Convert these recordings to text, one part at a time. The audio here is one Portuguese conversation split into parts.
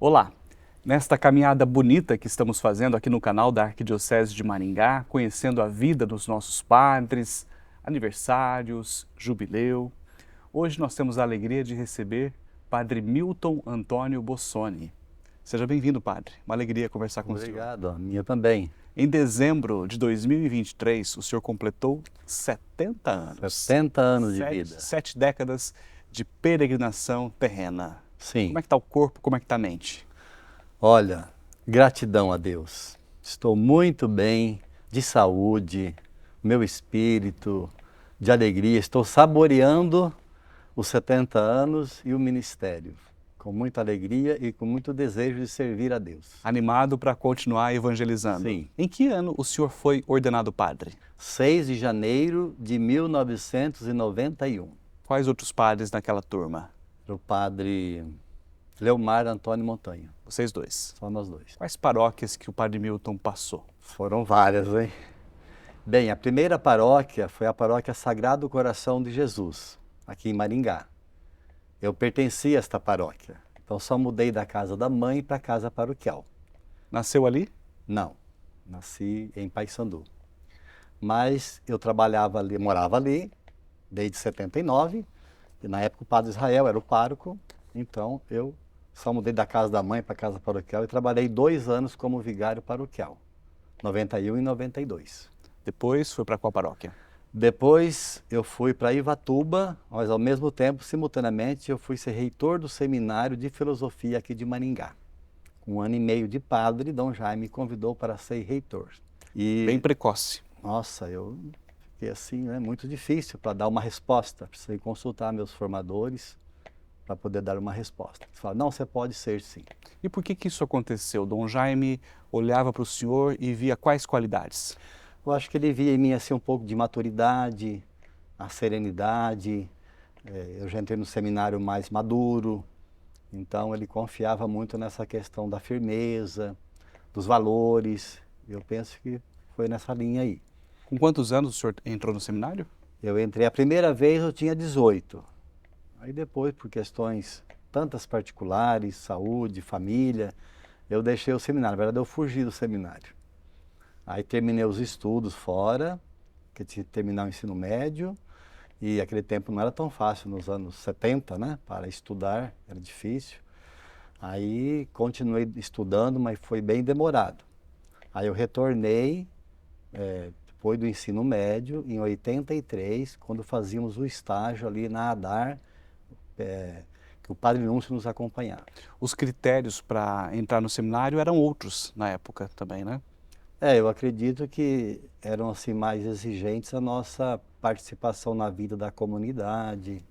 Olá! Nesta caminhada bonita que estamos fazendo aqui no canal da Arquidiocese de Maringá, conhecendo a vida dos nossos padres, aniversários, jubileu, hoje nós temos a alegria de receber Padre Milton Antônio Bossoni. Seja bem-vindo, Padre. Uma alegria conversar com o senhor. Obrigado, a minha também. Em dezembro de 2023, o senhor completou 70 anos. 70 anos de vida. 7 décadas de peregrinação terrena. Sim. Como é que está o corpo, como é que está a mente? Olha, gratidão a Deus. Estou muito bem, de saúde, meu espírito, de alegria. Estou saboreando os 70 anos e o ministério, com muita alegria e com muito desejo de servir a Deus. Animado para continuar evangelizando. Sim. Em que ano o senhor foi ordenado padre? 6 de janeiro de 1991. Quais outros padres naquela turma? O padre Leomar Antônio Montanha. Vocês dois. Só nós dois. Quais paróquias que o padre Milton passou? Foram várias, hein? Bem, a primeira paróquia foi a paróquia Sagrado Coração de Jesus, aqui em Maringá. Eu pertencia a esta paróquia, então só mudei da casa da mãe para a casa paroquial. Nasceu ali? Não, nasci em Paissandu. Mas eu trabalhava ali, morava ali, desde 79, e na época o padre Israel era o pároco, então eu só mudei da casa da mãe para a casa paroquial e trabalhei 2 anos como vigário paroquial, 91 e 92. Depois foi para qual paróquia? Depois eu fui para Ivatuba, mas ao mesmo tempo, simultaneamente, eu fui ser reitor do seminário de filosofia aqui de Maringá. Com 1 ano e meio de padre, Dom Jaime me convidou para ser reitor. E, Bem precoce. nossa, eu fiquei assim, né, muito difícil para dar uma resposta. Precisei consultar meus formadores para poder dar uma resposta. Eles falaram, não, você pode ser sim. E por que isso aconteceu? Dom Jaime olhava para o senhor e via quais qualidades? Eu acho que ele via em mim assim um pouco de maturidade, a serenidade. Eu já entrei no seminário mais maduro, então ele confiava muito nessa questão da firmeza, dos valores. Eu penso que foi nessa linha aí. Com quantos anos o senhor entrou no seminário? Eu entrei a primeira vez, eu tinha 18. Aí depois, por questões tantas particulares, saúde, família, eu deixei o seminário. Na verdade, eu fugi do seminário. Aí terminei os estudos fora, que tinha que terminar o ensino médio, e aquele tempo não era tão fácil, nos anos 70, né, para estudar, era difícil. Aí continuei estudando, mas foi bem demorado. Aí eu retornei, depois do ensino médio, em 83, quando fazíamos o estágio ali na ADAR, que o Padre Núncio nos acompanhava. Os critérios para entrar no seminário eram outros na época também, né? Eu acredito que eram assim mais exigentes a nossa participação na vida da comunidade.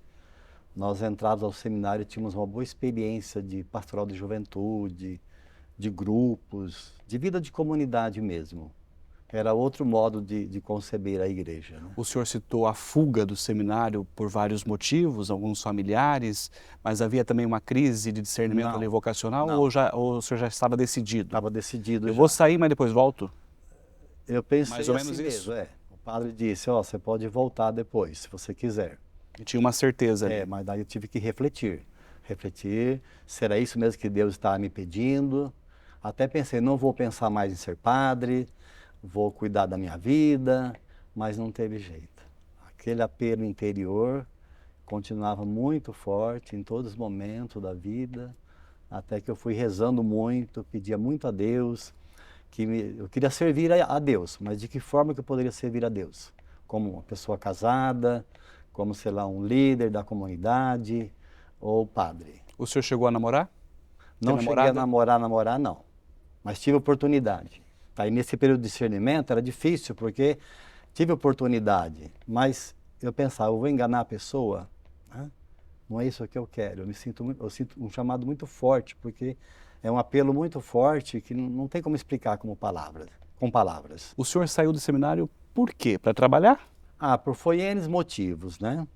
Nós entrávamos ao seminário e tínhamos uma boa experiência de pastoral de juventude, de grupos, de vida de comunidade mesmo. Era outro modo de conceber a igreja, né? O senhor citou a fuga do seminário por vários motivos, alguns familiares, mas havia também uma crise de discernimento ali vocacional não. ou o senhor já estava decidido? Estava decidido Eu já. vou sair, mas depois volto? Eu pensei Mais ou menos assim isso? mesmo, O padre disse, você pode voltar depois, se você quiser. E tinha uma certeza ali. Mas daí eu tive que refletir. Refletir, será isso mesmo que Deus está me pedindo? Até pensei, não vou pensar mais em ser padre, vou cuidar da minha vida, mas não teve jeito. Aquele apelo interior continuava muito forte em todos os momentos da vida, até que eu fui rezando muito, pedia muito a Deus, eu queria servir a Deus, mas de que forma que eu poderia servir a Deus? Como uma pessoa casada, como, sei lá, um líder da comunidade ou padre. O senhor chegou a namorar? Não Tem cheguei a namorada? namorar não, mas tive oportunidade. Aí nesse período de discernimento era difícil, porque tive oportunidade, mas eu pensava, eu vou enganar a pessoa, né? Não é isso que eu quero. Eu sinto um chamado muito forte, porque é um apelo muito forte que não tem como explicar com palavras. O senhor saiu do seminário por quê? Para trabalhar? Foi N motivos, né?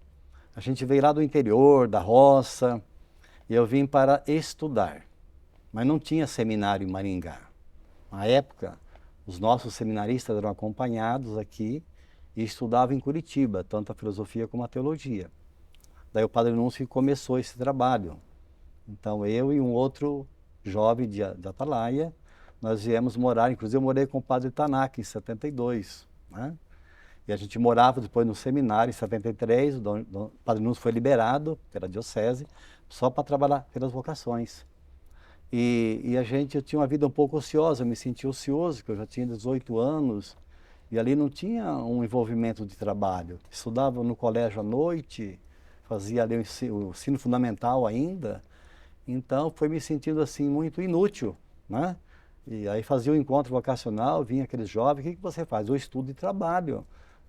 A gente veio lá do interior, da roça, e eu vim para estudar, mas não tinha seminário em Maringá. Na época, os nossos seminaristas eram acompanhados aqui e estudavam em Curitiba, tanto a filosofia como a teologia. Daí o Padre Núncio começou esse trabalho. Então eu e um outro jovem de Atalaia, nós viemos morar, inclusive eu morei com o padre Tanaka em 72, né? E a gente morava depois no seminário em 73, o padre Nunes foi liberado pela diocese, só para trabalhar pelas vocações. E a gente, eu tinha uma vida um pouco ociosa, eu me sentia ocioso, porque eu já tinha 18 anos, e ali não tinha um envolvimento de trabalho. Estudava no colégio à noite, fazia ali o ensino fundamental ainda, então foi me sentindo assim muito inútil, né? E aí fazia o encontro vocacional, vinha aqueles jovens, o que você faz? Eu estudo e trabalho.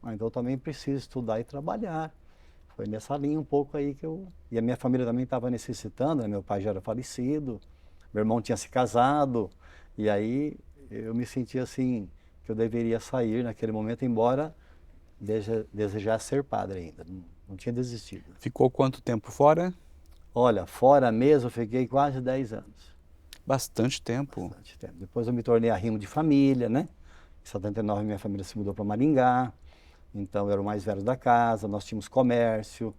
Então eu também preciso estudar e trabalhar. Foi nessa linha um pouco aí que eu... E a minha família também estava necessitando, né? Meu pai já era falecido, meu irmão tinha se casado, e aí eu me senti assim, que eu deveria sair naquele momento, embora desejasse ser padre ainda, não tinha desistido. Ficou quanto tempo fora? Olha, fora mesmo eu fiquei quase 10 anos. Bastante tempo. Bastante tempo. Depois eu me tornei arrimo de família, né? Em 79 minha família se mudou para Maringá, então eu era o mais velho da casa, nós tínhamos comércio,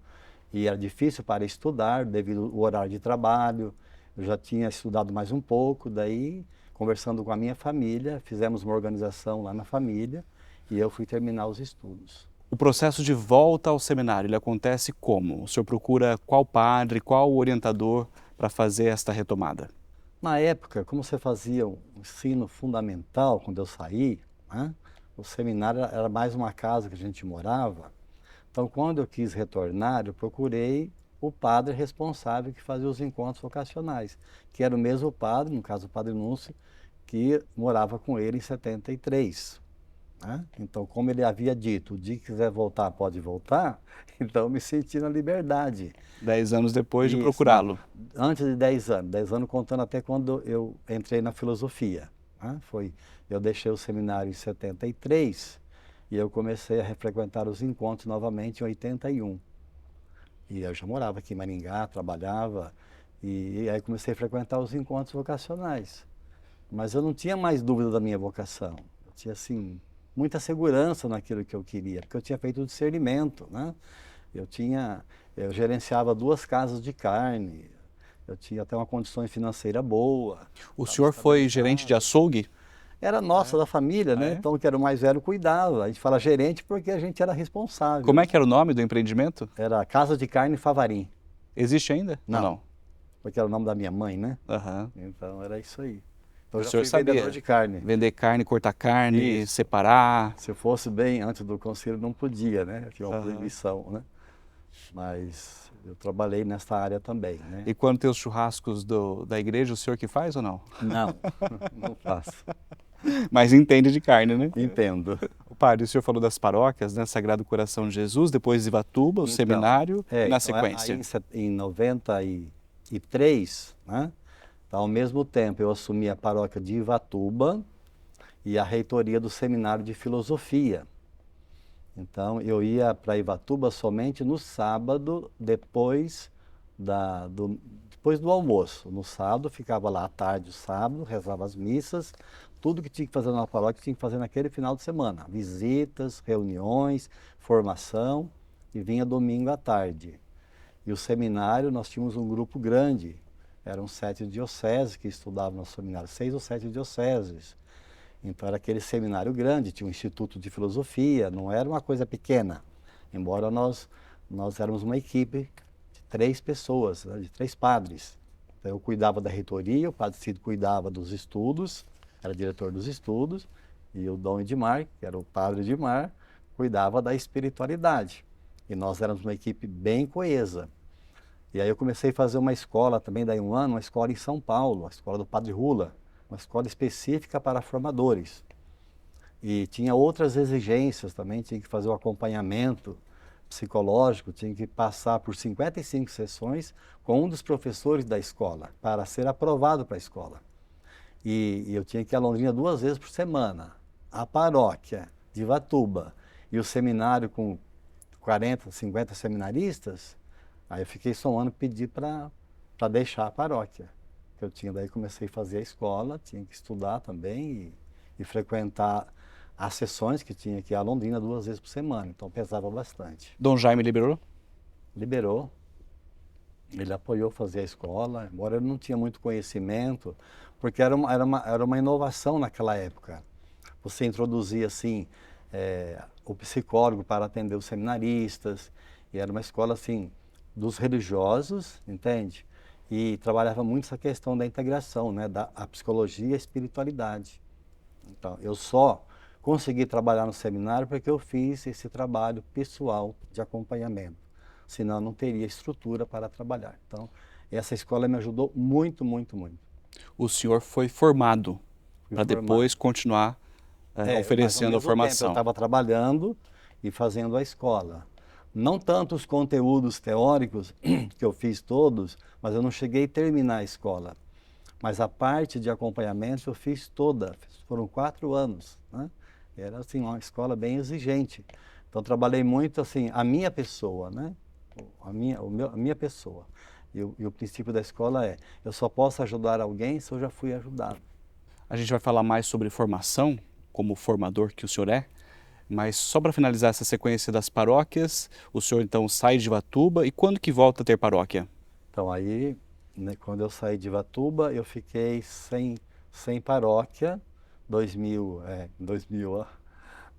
e era difícil para estudar devido ao horário de trabalho. Eu já tinha estudado mais um pouco, daí conversando com a minha família, fizemos uma organização lá na família e eu fui terminar os estudos. O processo de volta ao seminário, ele acontece como? O senhor procura qual padre, qual orientador para fazer esta retomada? Na época, como você fazia o ensino fundamental, quando eu saí, né, o seminário era mais uma casa que a gente morava. Então, quando eu quis retornar, eu procurei o padre responsável que fazia os encontros vocacionais, que era o mesmo padre, no caso o padre Núncio, que morava com ele em 73. Né? Então, como ele havia dito, o dia que quiser voltar, pode voltar, então eu me senti na liberdade. 10 anos depois de Isso, procurá-lo. antes de 10 anos contando até quando eu entrei na filosofia. Né? Eu deixei o seminário em 73 e eu comecei a frequentar os encontros novamente em 81. E eu já morava aqui em Maringá, trabalhava, e aí comecei a frequentar os encontros vocacionais. Mas eu não tinha mais dúvida da minha vocação. Eu tinha, assim, muita segurança naquilo que eu queria, porque eu tinha feito o discernimento, né? Eu gerenciava 2 casas de carne, eu tinha até uma condição financeira boa. O senhor foi gerente de açougue? Era nossa, da família, né? É? Então, que era o mais velho, cuidava. A gente fala gerente porque a gente era responsável. Como é que era o nome do empreendimento? Era Casa de Carne Favarim. Existe ainda? Não. Ou não? Porque era o nome da minha mãe, né? Aham. Então, era isso aí. Então, O eu já senhor fui sabia vendedor de carne. vender carne, cortar carne, Isso. separar. Se eu fosse bem antes do conselho, não podia, né? Tinha uma Aham. proibição, né? Mas eu trabalhei nessa área também, né? E quando tem os churrascos da igreja, o senhor que faz ou não? Não, não faço. Mas entende de carne, né? Entendo. O padre, o senhor falou das paróquias, né? Sagrado Coração de Jesus, depois Ivatuba, o seminário, e na sequência. Aí em 93, né? Então, ao mesmo tempo, eu assumi a paróquia de Ivatuba e a reitoria do seminário de filosofia. Então, eu ia para Ivatuba somente no sábado, depois do almoço. No sábado, ficava lá à tarde, o sábado, rezava as missas. Tudo que tinha que fazer na paróquia tinha que fazer naquele final de semana. Visitas, reuniões, formação, e vinha domingo à tarde. E o seminário, nós tínhamos um grupo grande. Eram 7 dioceses que estudavam no seminário, 6 ou 7 dioceses. Então era aquele seminário grande, tinha um instituto de filosofia, não era uma coisa pequena. Embora nós éramos uma equipe de 3 pessoas, né, de 3 padres. Então eu cuidava da reitoria, o padre Cido cuidava dos estudos, era diretor dos estudos, e o Dom Edmar, que era o padre Edmar, cuidava da espiritualidade. E nós éramos uma equipe bem coesa. E aí eu comecei a fazer uma escola também, daí um ano, uma escola em São Paulo, a escola do Padre Rula, uma escola específica para formadores. E tinha outras exigências também, tinha que fazer o acompanhamento psicológico, tinha que passar por 55 sessões com um dos professores da escola, para ser aprovado para a escola. E eu tinha que ir a Londrina 2 vezes por semana. A paróquia de Ivatuba e o seminário com 40, 50 seminaristas, aí eu fiquei só um ano pedir para deixar a paróquia. Eu tinha, daí comecei a fazer a escola, tinha que estudar também e frequentar as sessões que tinha aqui a Londrina 2 vezes por semana, então pesava bastante. Dom Jaime liberou? Liberou. Ele apoiou fazer a escola, embora ele não tinha muito conhecimento, porque era uma inovação naquela época. Você introduzia, assim, o psicólogo para atender os seminaristas, e era uma escola, assim, dos religiosos, entende? E trabalhava muito essa questão da integração, né, a psicologia e a espiritualidade. Então, eu só consegui trabalhar no seminário porque eu fiz esse trabalho pessoal de acompanhamento. Senão, eu não teria estrutura para trabalhar. Então, essa escola me ajudou muito, muito, muito. O senhor foi formado Fui para formado. depois continuar Mas ao oferecendo a mesmo tempo eu formação. estava trabalhando e fazendo a escola. Não tanto os conteúdos teóricos, que eu fiz todos, mas eu não cheguei a terminar a escola. Mas a parte de acompanhamento eu fiz toda, foram 4 anos, né? Era assim, uma escola bem exigente. Então trabalhei muito assim, a minha pessoa, né? A minha pessoa. E o princípio da escola é, eu só posso ajudar alguém se eu já fui ajudado. A gente vai falar mais sobre formação, como formador que o senhor é, mas só para finalizar essa sequência das paróquias, o senhor então sai de Ivatuba e quando que volta a ter paróquia? Então aí, né, quando eu saí de Ivatuba, eu fiquei sem paróquia, 2000, ó,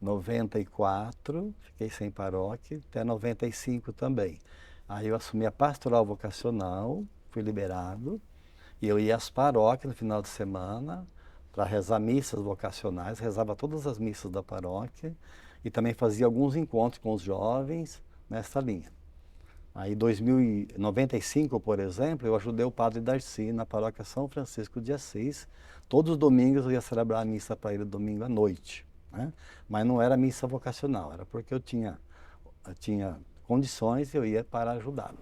94, fiquei sem paróquia, até 95 também. Aí eu assumi a pastoral vocacional, fui liberado, e eu ia às paróquias no final de semana para rezar missas vocacionais, rezava todas as missas da paróquia e também fazia alguns encontros com os jovens nessa linha. Aí, em 1995, por exemplo, eu ajudei o padre Darcy na paróquia São Francisco de Assis. Todos os domingos eu ia celebrar a missa para ele domingo à noite, né? Mas não era missa vocacional, era porque eu tinha condições e eu ia para ajudá-lo.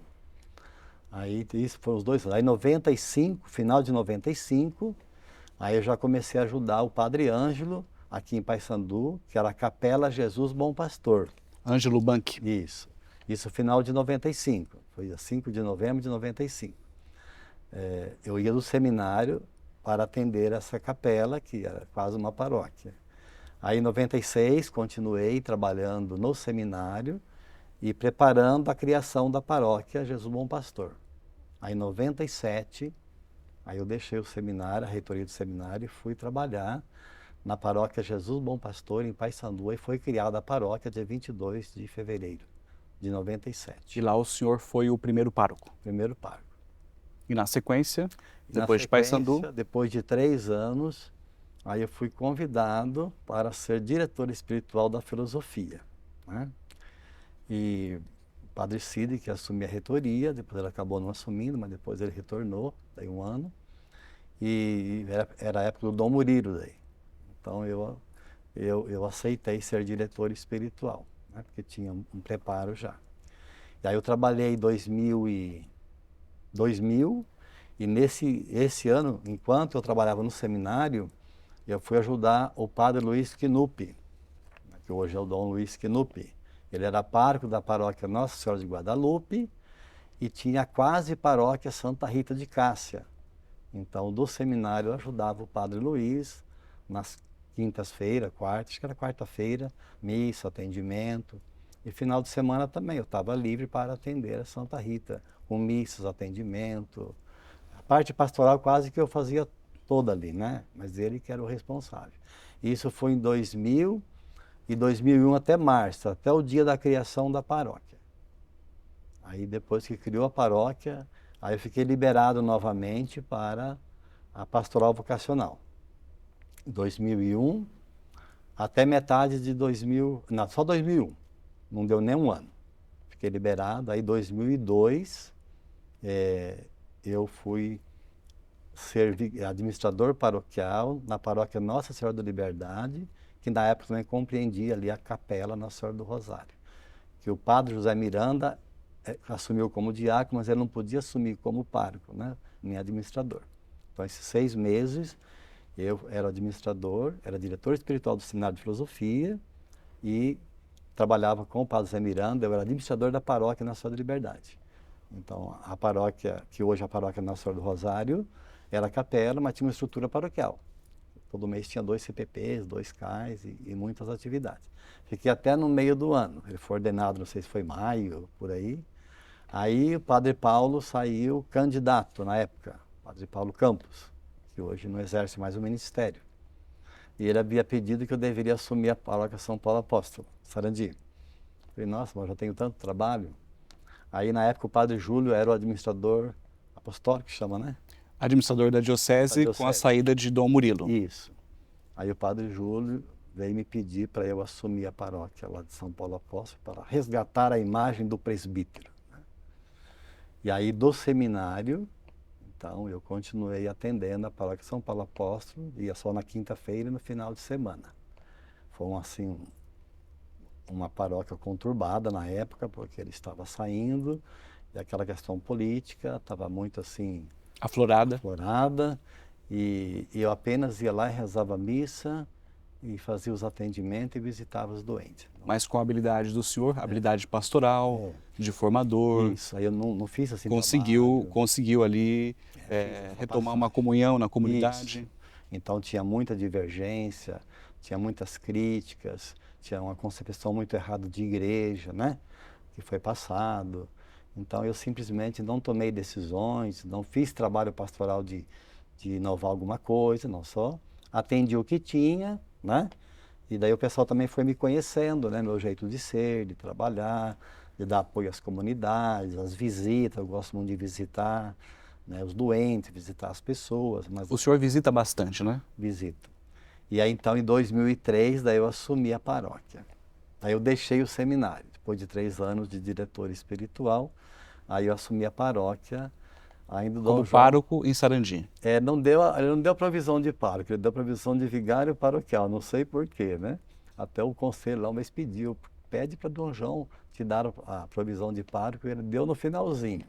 Aí, isso foram os 2 anos. Aí, em 95, final de 95, aí eu já comecei a ajudar o padre Ângelo, aqui em Paysandu, que era a Capela Jesus Bom Pastor. Ângelo Bank. Isso final de 95, foi dia 5 de novembro de 95. Eu ia do seminário para atender essa capela, que era quase uma paróquia. Aí em 96 continuei trabalhando no seminário e preparando a criação da paróquia Jesus Bom Pastor. Aí em 97, aí eu deixei o seminário, a reitoria do seminário, e fui trabalhar na paróquia Jesus Bom Pastor, em Paysandu, e foi criada a paróquia dia 22 de fevereiro de 97. E lá o senhor foi o primeiro pároco. Primeiro pároco. E na sequência, Na depois de Paysandu, sequência, depois de 3 anos, aí eu fui convidado para ser diretor espiritual da filosofia, né? E o padre Cid, que assumia a reitoria, depois ele acabou não assumindo, mas depois ele retornou, daí 1 ano. E era a época do Dom Murilo daí. Então eu aceitei ser diretor espiritual, né? Porque tinha um preparo já. E aí eu trabalhei 2000 e esse ano, enquanto eu trabalhava no seminário, eu fui ajudar o padre Luiz Quinupi, que hoje é o Dom Luiz Quinupi. Ele era pároco da paróquia Nossa Senhora de Guadalupe e tinha a quase paróquia Santa Rita de Cássia. Então, do seminário, eu ajudava o padre Luiz nas quintas-feiras, acho que era quarta-feira, missa, atendimento. E final de semana também, eu estava livre para atender a Santa Rita, com missas, atendimento. A parte pastoral quase que eu fazia toda ali, né? Mas ele que era o responsável. Isso foi em 2000 e 2001 até março, até o dia da criação da paróquia. Aí depois que criou a paróquia, aí eu fiquei liberado novamente para a pastoral vocacional. 2001 até metade de 2000, não, só 2001, não deu nem 1 ano. Fiquei liberado, aí 2002 eu fui ser administrador paroquial na paróquia Nossa Senhora da Liberdade, que na época também compreendia ali a capela Nossa Senhora do Rosário. Que o padre José Miranda assumiu como diácono, mas ele não podia assumir como pároco, né? Nem administrador. Então, esses 6 meses, eu era administrador, era diretor espiritual do Seminário de Filosofia e trabalhava com o padre José Miranda, eu era administrador da paróquia Nossa Senhora da Liberdade. Então, a paróquia, que hoje é a paróquia Nossa Senhora do Rosário, era a capela, mas tinha uma estrutura paroquial. Todo mês tinha 2 CPPs, 2 CAIs e muitas atividades. Fiquei até no meio do ano. Ele foi ordenado, não sei se foi maio, por aí. Aí o Padre Paulo saiu candidato na época, Padre Paulo Campos, que hoje não exerce mais o ministério. E ele havia pedido que eu deveria assumir a paróquia São Paulo Apóstolo, Sarandi. Falei, nossa, mas eu já tenho tanto trabalho. Aí na época o Padre Júlio era o administrador apostólico, que chama, né? Administrador da Da diocese com a diocese. saída de Dom Murilo. Isso. Aí o Padre Júlio veio me pedir para eu assumir a paróquia lá de São Paulo Apóstolo para resgatar a imagem do presbítero. E aí do seminário, então eu continuei atendendo a paróquia São Paulo Apóstolo, ia só na quinta-feira e no final de semana. Foi assim, uma paróquia conturbada na época, porque ele estava saindo, e aquela questão política estava muito assim Aflorada. aflorada, e eu apenas ia lá e rezava a missa, e fazia os atendimentos e visitava os doentes. Mas com a habilidade do senhor, habilidade pastoral, de formador, Isso, aí eu não fiz assim conseguiu ali retomar uma comunhão na comunidade. Isso. Então tinha muita divergência, tinha muitas críticas, tinha uma concepção muito errada de igreja, né? Que foi passado. Então eu simplesmente não tomei decisões, não fiz trabalho pastoral de inovar alguma coisa, não só atendi o que tinha, né? E daí o pessoal também foi me conhecendo, né? Meu jeito de ser, de trabalhar, de dar apoio às comunidades, às visitas, eu gosto muito de visitar, né, os doentes, visitar as pessoas. Mas O senhor visita bastante, né? visito. E aí então em 2003, daí eu assumi a paróquia. Aí eu deixei o seminário, depois de 3 anos de diretor espiritual, aí eu assumi a paróquia, ainda do Como pároco em Sarandi. Ele não deu provisão de pároco, ele deu provisão de vigário paroquial, não sei porquê, né? Até o conselho lá, mas pediu, pede para Dom João te dar a provisão de pároco, ele deu no finalzinho.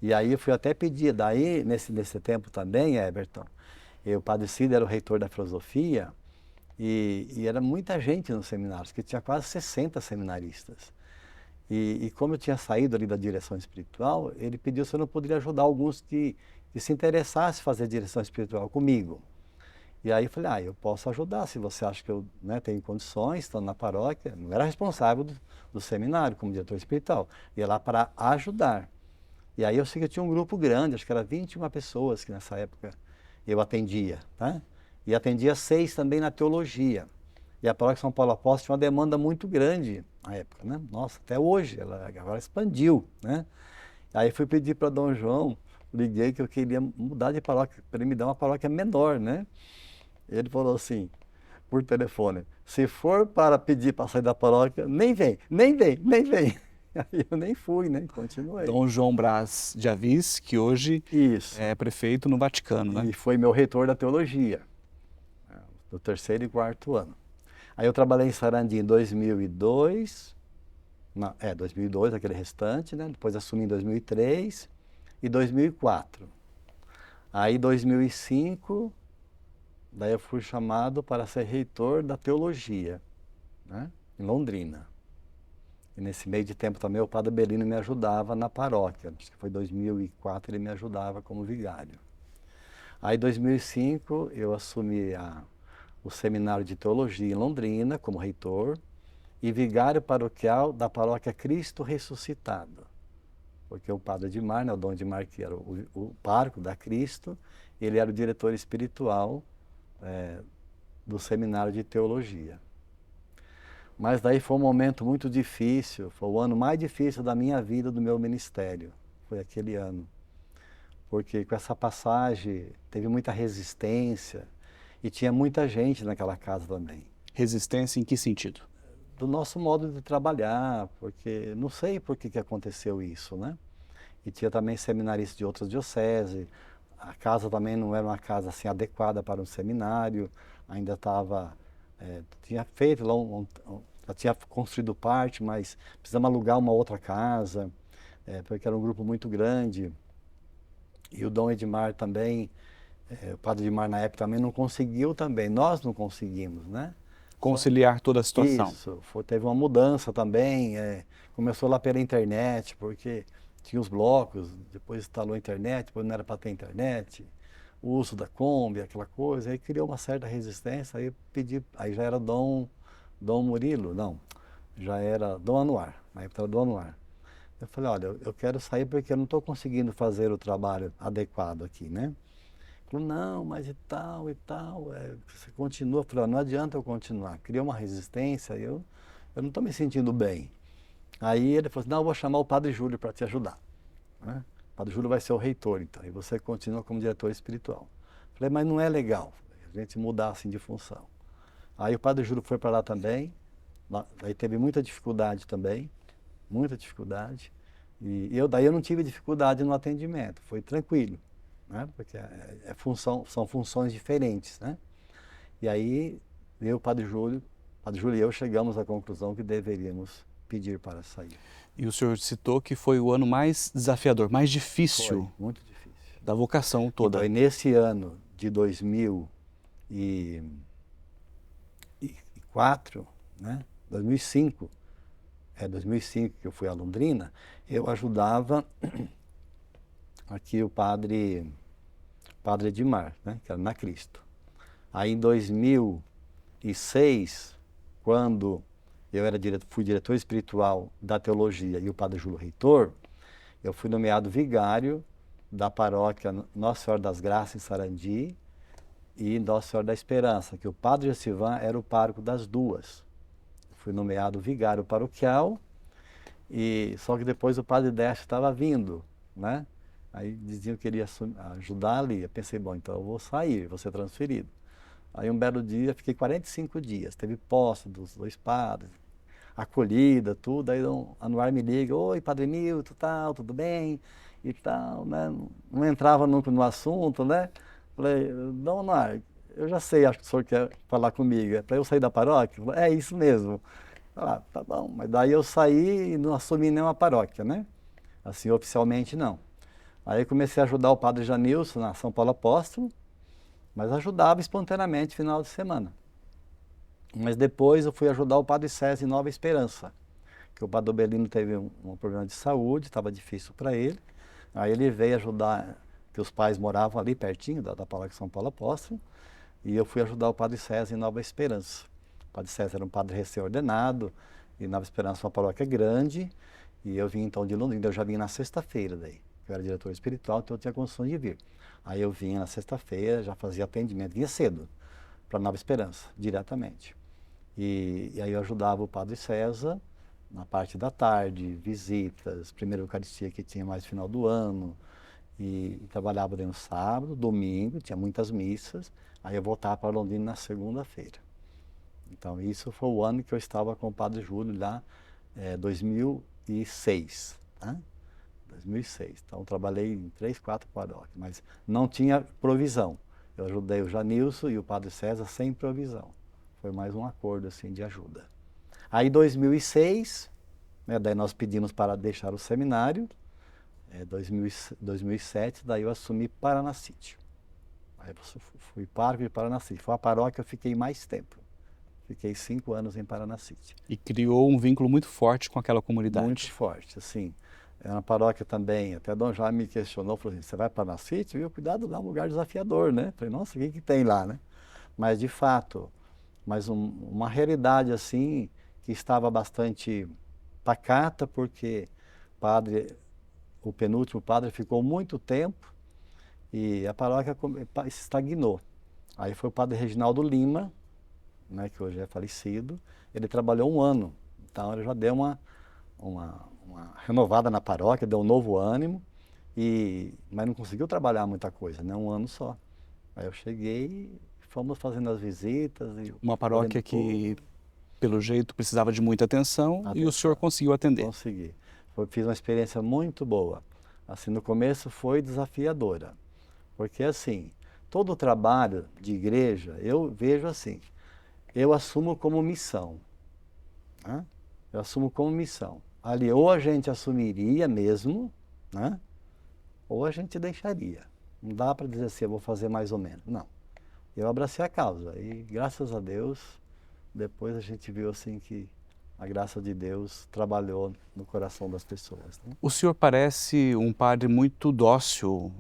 E aí eu fui até pedir, daí nesse tempo também, Everton, o Padre Cid era o reitor da filosofia, e era muita gente nos seminários, que tinha quase 60 seminaristas. E como eu tinha saído ali da direção espiritual, ele pediu se eu não poderia ajudar alguns que se interessassem em fazer direção espiritual comigo. E aí eu falei, eu posso ajudar, se você acha que eu, né, tenho condições, estando na paróquia. Não era responsável do seminário como diretor espiritual, ia lá para ajudar. E aí eu sei que eu tinha um grupo grande, acho que era 21 pessoas que nessa época eu atendia, tá? E atendia 6 também na teologia. E a paróquia São Paulo Apóstolo tinha uma demanda muito grande na época, né? Nossa, até hoje, ela agora expandiu, né? Aí fui pedir para Dom João, liguei que eu queria mudar de paróquia, para ele me dar uma paróquia menor, né? Ele falou assim, por telefone, se for para pedir para sair da paróquia, nem vem, nem vem, nem vem. Aí eu nem fui, né? Continuei. Dom João Brás de Avis, que hoje Isso. é prefeito no Vaticano, né? E foi meu reitor da teologia, do 3º e 4º ano. Aí eu trabalhei em Sarandi em 2002, 2002, aquele restante, né? Depois assumi em 2003 e 2004. Aí em 2005, daí eu fui chamado para ser reitor da teologia, né? Em Londrina. E nesse meio de tempo também o Padre Belino me ajudava na paróquia, acho que foi 2004 ele me ajudava como vigário. Aí em 2005 eu assumi o seminário de teologia em Londrina como reitor e vigário paroquial da paróquia Cristo Ressuscitado. Porque o Padre Edmar, né, o Dom Edmar, que era o pároco da Cristo, ele era o diretor espiritual do seminário de teologia. Mas daí foi um momento muito difícil, foi o ano mais difícil da minha vida, do meu ministério, foi aquele ano. Porque com essa passagem teve muita resistência e tinha muita gente naquela casa também. Resistência em que sentido? Do nosso modo de trabalhar, porque não sei por que aconteceu isso, né? E tinha também seminaristas de outras dioceses, a casa também não era uma casa assim adequada para um seminário, ainda estava, tinha feito lá já tinha construído parte, mas precisamos alugar uma outra casa, porque era um grupo muito grande. E o Dom Edmar também, o Padre Edmar na época também não conseguiu também, nós não conseguimos, né? Conciliar toda a situação. Isso, teve uma mudança também, começou lá pela internet, porque tinha os blocos, depois instalou a internet, depois não era para ter internet, o uso da Kombi, aquela coisa, aí criou uma certa resistência, aí pedi, aí já era Dom Murilo, não, já era Dom Anuar, na época era Dom Anuar. Eu falei, olha, eu quero sair porque eu não estou conseguindo fazer o trabalho adequado aqui, né? Ele falou, não, mas e tal, você continua. Eu falei, não adianta eu continuar. Criou uma resistência, eu não estou me sentindo bem. Aí ele falou assim, não, eu vou chamar o Padre Júlio para te ajudar, né? O Padre Júlio vai ser o reitor, então, e você continua como diretor espiritual. Eu falei, mas não é legal a gente mudar assim de função. Aí o Padre Júlio foi para lá também, aí teve muita dificuldade também, muita dificuldade. E daí eu não tive dificuldade no atendimento, foi tranquilo, né? Porque são funções diferentes, né? E aí eu, Padre Júlio e eu chegamos à conclusão que deveríamos pedir para sair. E o senhor citou que foi o ano mais desafiador, mais Foi difícil muito difícil. da vocação Então, toda. e nesse ano de 2004, né? 2005, 2005 que eu fui a Londrina, eu ajudava aqui o padre Edmar, né? Que era na Cristo. Aí em 2006, quando eu fui diretor espiritual da teologia e o padre Júlio reitor, eu fui nomeado vigário da paróquia Nossa Senhora das Graças em Sarandi e Nossa Senhora da Esperança, que o padre Gessivan era o pároco das duas. Fui nomeado vigário paroquial, e só que depois o padre Décio estava vindo, né? Aí diziam que queria ajudar ali. Eu pensei, bom, então eu vou sair, vou ser transferido. Aí um belo dia, fiquei 45 dias, teve posse dos dois padres, acolhida, tudo. Aí o Anuar me liga, oi, Padre Milton, tal, tudo bem? E tal, né? Não entrava nunca no assunto, né? Falei, não, Anuar, eu já sei, acho que o senhor quer falar comigo, é para eu sair da paróquia? Falei, é isso mesmo. Ah, tá bom, mas daí eu saí e não assumi nenhuma paróquia, né? Assim, oficialmente não. Aí eu comecei a ajudar o Padre Janilson na São Paulo Apóstolo, mas ajudava espontaneamente final de semana. Mas depois eu fui ajudar o Padre César em Nova Esperança, que o Padre Obelino teve um problema de saúde, estava difícil para ele. Aí ele veio ajudar, que os pais moravam ali pertinho da paróquia São Paulo Apóstolo, e eu fui ajudar o Padre César em Nova Esperança. O Padre César era um padre recém-ordenado, e Nova Esperança é uma paróquia grande, e eu vim então de Londrina, eu já vim na sexta-feira daí. Eu era diretor espiritual, então eu tinha condições de vir. Aí eu vinha na sexta-feira, já fazia atendimento, vinha cedo, para Nova Esperança, diretamente. E aí eu ajudava o Padre César na parte da tarde, visitas, primeira Eucaristia que tinha mais no final do ano, e trabalhava daí no sábado, domingo, tinha muitas missas, aí eu voltava para Londrina na segunda-feira. Então isso foi o ano que eu estava com o Padre Júlio lá, 2006, tá? 2006. Então, trabalhei em 3, 4 paróquias, mas não tinha provisão. Eu ajudei o Janilson e o Padre César sem provisão. Foi mais um acordo assim de ajuda. Aí, em 2006, né, daí nós pedimos para deixar o seminário. 2007, daí eu assumi Paranacite. Aí eu fui pároco de Paranacite. Foi a paróquia que eu fiquei mais tempo. Fiquei 5 anos em Paranacite. E criou um vínculo muito forte com aquela comunidade. Muito forte, assim. É uma paróquia também, até Dom Jaime me questionou, falou assim, você vai para Paranacite? Viu? Cuidado lá, é um lugar desafiador, né? Falei, nossa, o que tem lá, né? Mas, de fato, uma realidade, assim, que estava bastante pacata, porque o penúltimo padre ficou muito tempo e a paróquia estagnou. Aí foi o padre Reginaldo Lima, né, que hoje é falecido, ele trabalhou 1 ano, então ele já deu uma renovada na paróquia, deu um novo ânimo, mas não conseguiu trabalhar muita coisa, né? 1 ano só. Aí eu cheguei e fomos fazendo as visitas. Uma paróquia que, pelo jeito, precisava de muita atenção e o senhor conseguiu atender. Consegui. Fiz uma experiência muito boa. Assim, no começo foi desafiadora, porque assim, todo o trabalho de igreja, eu vejo assim, eu assumo como missão, né? Eu assumo como missão. Ali, ou a gente assumiria mesmo, né? Ou a gente deixaria. Não dá para dizer assim, eu vou fazer mais ou menos. Não. Eu abracei a causa e, graças a Deus, depois a gente viu assim que a graça de Deus trabalhou no coração das pessoas, né? O senhor parece um padre muito dócil,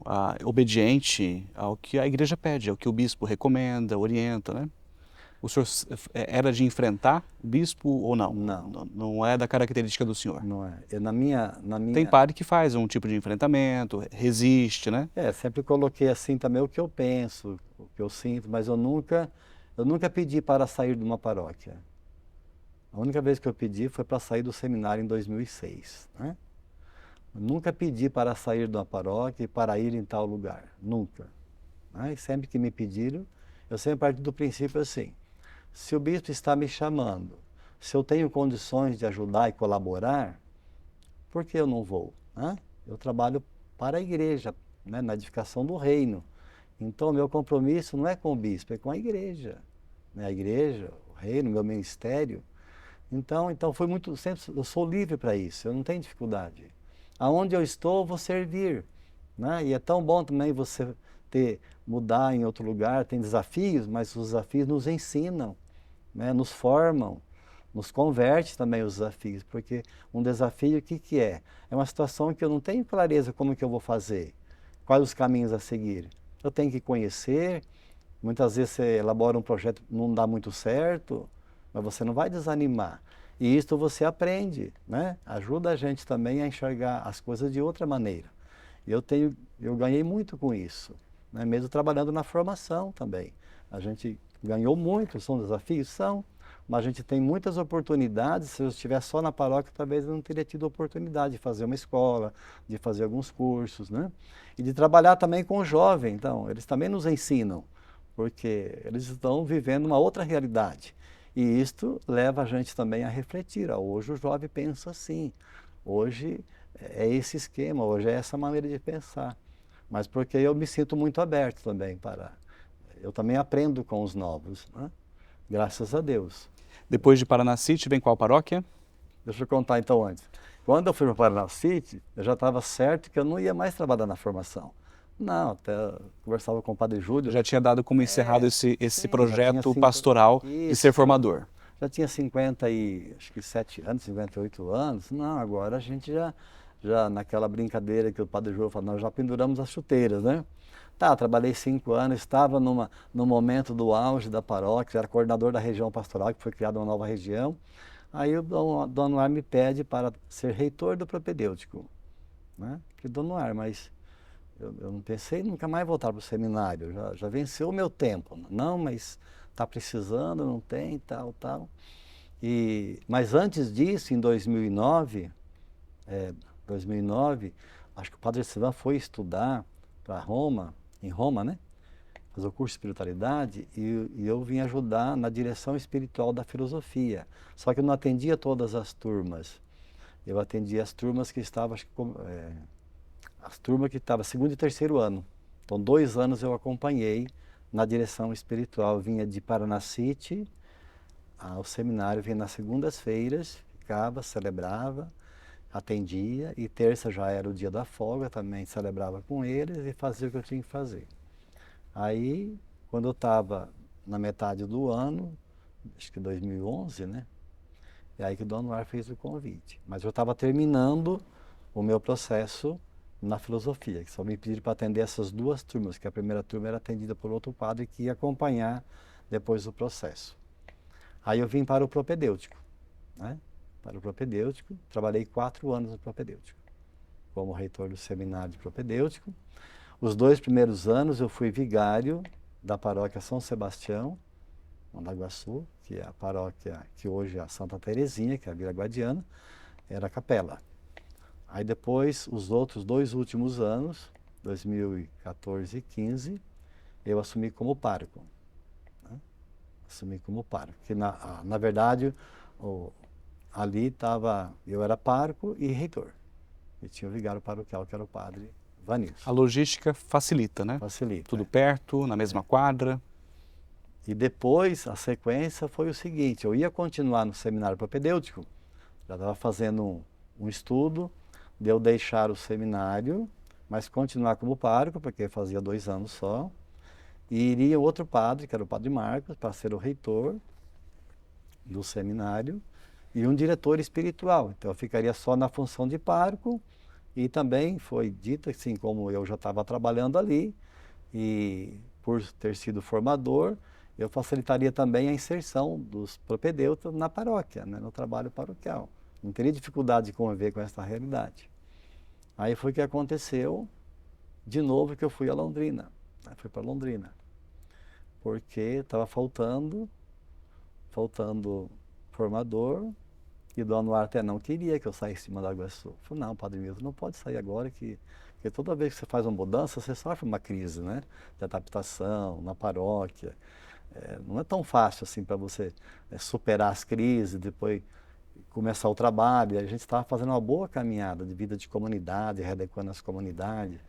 obediente ao que a igreja pede, ao que o bispo recomenda, orienta, né? O senhor era de enfrentar o bispo ou não? Não. Não é da característica do senhor? Não é. Tem padre que faz um tipo de enfrentamento, resiste, né? Sempre coloquei assim também o que eu penso, o que eu sinto, mas eu nunca pedi para sair de uma paróquia. A única vez que eu pedi foi para sair do seminário em 2006, né? Eu nunca pedi para sair de uma paróquia e para ir em tal lugar, nunca. Né? E sempre que me pediram, eu sempre parto do princípio assim, se o bispo está me chamando, se eu tenho condições de ajudar e colaborar, por que eu não vou? Né? Eu trabalho para a igreja, né, na edificação do reino. Então, meu compromisso não é com o bispo, é com a igreja. Né? A igreja, o reino, meu ministério. Então foi muito, sempre, eu sou livre para isso, eu não tenho dificuldade. Aonde eu estou, eu vou servir. Né? E é tão bom também você mudar em outro lugar, tem desafios, mas os desafios nos ensinam, né? Nos formam, nos converte também os desafios, porque um desafio o que é? É uma situação que eu não tenho clareza como que eu vou fazer, quais os caminhos a seguir. Eu tenho que conhecer, muitas vezes você elabora um projeto, não dá muito certo, mas você não vai desanimar. E isto você aprende, né? Ajuda a gente também a enxergar as coisas de outra maneira. Eu ganhei muito com isso, né? Mesmo trabalhando na formação também. A gente ganhou muito, são desafios? São, mas a gente tem muitas oportunidades. Se eu estivesse só na paróquia, talvez eu não teria tido oportunidade de fazer uma escola, de fazer alguns cursos, né? E de trabalhar também com o jovem. Então, eles também nos ensinam, porque eles estão vivendo uma outra realidade. E isto leva a gente também a refletir. Hoje o jovem pensa assim, hoje é esse esquema, hoje é essa maneira de pensar. Mas porque eu me sinto muito aberto também para... Eu também aprendo com os novos, né? Graças a Deus. Depois de Paranacite, vem qual paróquia? Deixa eu contar então antes. Quando eu fui para Paranacite, eu já estava certo que eu não ia mais trabalhar na formação. Não, até conversava com o padre Júlio. Já tinha dado como encerrado esse sim, projeto pastoral de ser formador. Já tinha 57 anos, 58 anos. Não, agora a gente já naquela brincadeira que o padre Júlio falou, nós já penduramos as chuteiras, né? Tá, trabalhei 5 anos, estava no momento do auge da paróquia, era coordenador da região pastoral, que foi criada uma nova região. Aí o Dom Anuar me pede para ser reitor do propedêutico, né? Que Dom Anuar, mas eu não pensei em nunca mais voltar para o seminário, já venceu o meu tempo. Não, mas está precisando, não tem, tal. Mas antes disso, em 2009, acho que o padre Silvão foi estudar para Roma, em Roma, né? Fazer o curso de espiritualidade, e eu vim ajudar na direção espiritual da filosofia. Só que eu não atendia todas as turmas. Eu atendia as turmas que estavam, as turmas que estavam segundo e terceiro ano. Então, 2 anos eu acompanhei na direção espiritual. Eu vinha de Paranacite ao seminário, vinha nas segundas-feiras, ficava, celebrava, atendia, e terça já era o dia da folga, também celebrava com eles e fazia o que eu tinha que fazer. Aí, quando eu estava na metade do ano, acho que 2011, né? É aí que o Dom Anuar fez o convite. Mas eu estava terminando o meu processo na filosofia, que só me pediram para atender essas 2 turmas, que a primeira turma era atendida por outro padre que ia acompanhar depois do processo. Aí eu vim para o propedêutico, né? Para o propedêutico, trabalhei 4 anos no propedêutico, como reitor do seminário de propedêutico. Os 2 primeiros anos eu fui vigário da paróquia São Sebastião, Mandaguaçu, que é a paróquia que hoje é a Santa Terezinha, que é a Vila Guadiana, era a capela. Aí depois, os outros 2 últimos anos, 2014 e 15, eu assumi como pároco. Né? Assumi como pároco. Que na verdade, ali estava, eu era pároco e reitor. E tinha o vigário paroquial, que era o padre Vanilson. A logística facilita, né? Facilita. Tudo perto, na mesma quadra. E depois, a sequência foi o seguinte, eu ia continuar no seminário propedêutico, já estava fazendo um estudo, de eu deixar o seminário, mas continuar como pároco, porque fazia 2 anos só, e iria outro padre, que era o padre Marcos, para ser o reitor do seminário, e um diretor espiritual. Então eu ficaria só na função de pároco, e também foi dito, assim, como eu já estava trabalhando ali, e por ter sido formador, eu facilitaria também a inserção dos propedeutas na paróquia, né, no trabalho paroquial. Não teria dificuldade de conviver com essa realidade. Aí foi que aconteceu, de novo, que eu fui a Londrina. Fui para Londrina, porque estava faltando formador, e o Dom até não queria que eu saísse de Mandaguaçu. Eu falei, não, Padre Milton, não pode sair agora, porque toda vez que você faz uma mudança, você sofre uma crise, né, de adaptação na paróquia. Não é tão fácil assim para você superar as crises, depois começar o trabalho. E a gente estava fazendo uma boa caminhada de vida de comunidade, readequando as comunidades.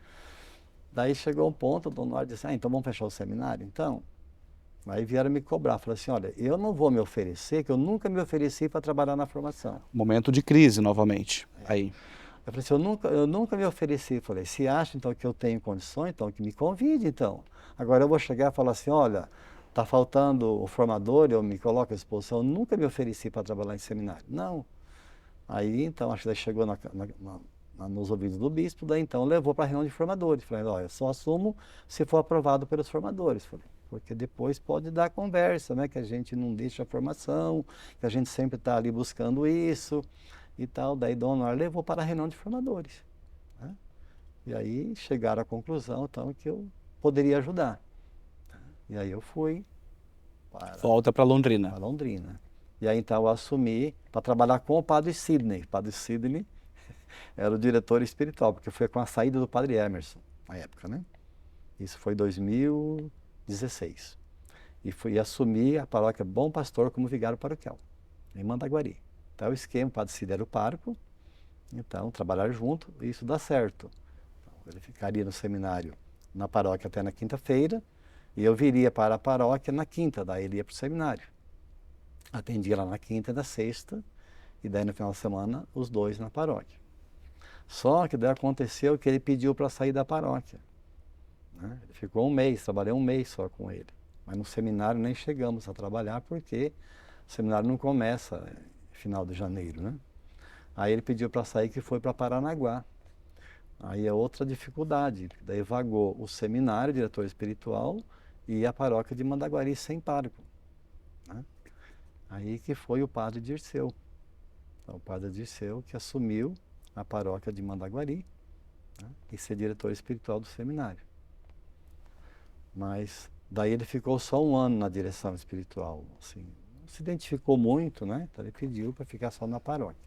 Daí chegou um ponto, o Dom Eduardo disse, então vamos fechar o seminário? Então, aí vieram me cobrar, falaram assim, olha, eu não vou me oferecer, que eu nunca me ofereci para trabalhar na formação. Momento de crise novamente, aí. Eu falei assim, eu nunca me ofereci. Eu falei, se acha então que eu tenho condições, então que me convide então. Agora eu vou chegar e falar assim, olha, está faltando o formador, eu me coloco à disposição, eu nunca me ofereci para trabalhar em seminário. Não. Aí então, acho que daí chegou nos ouvidos do bispo, daí então levou para a reunião de formadores. Falei, olha, eu só assumo se for aprovado pelos formadores. Falei, porque depois pode dar conversa, né? Que a gente não deixa a formação, que a gente sempre está ali buscando isso e tal. Daí Dom Honor levou para a reunião de formadores, né? E aí chegaram à conclusão, então, que eu poderia ajudar. E aí eu fui Volta para Londrina. Londrina. E aí então eu assumi para trabalhar com o Padre Sidney. O Padre Sidney era o diretor espiritual, porque foi com a saída do Padre Emerson, na época, né? Isso foi em 2016. E fui assumir a paróquia Bom Pastor como vigário paroquial, em Mandaguari. Então o esquema, o Padre Sidney era o pároco, então trabalhar junto, e isso dá certo. Então, ele ficaria no seminário, na paróquia até na quinta-feira, e eu viria para a paróquia na quinta, daí ele ia para o seminário. Atendia lá na quinta e na sexta, e daí no final de semana, os dois na paróquia. Só que daí aconteceu que ele pediu para sair da paróquia, né? Ele ficou um mês, trabalhei um mês só com ele. Mas no seminário nem chegamos a trabalhar, porque o seminário não começa no final de janeiro, né? Aí ele pediu para sair, que foi para Paranaguá. Aí é outra dificuldade, daí vagou o seminário, diretor espiritual, e a paróquia de Mandaguari sem pároco, né? Aí que foi o Padre Dirceu. Então, o Padre Dirceu que assumiu a paróquia de Mandaguari, né, e ser diretor espiritual do seminário. Mas daí ele ficou só um ano na direção espiritual, assim, não se identificou muito, né? Então ele pediu para ficar só na paróquia.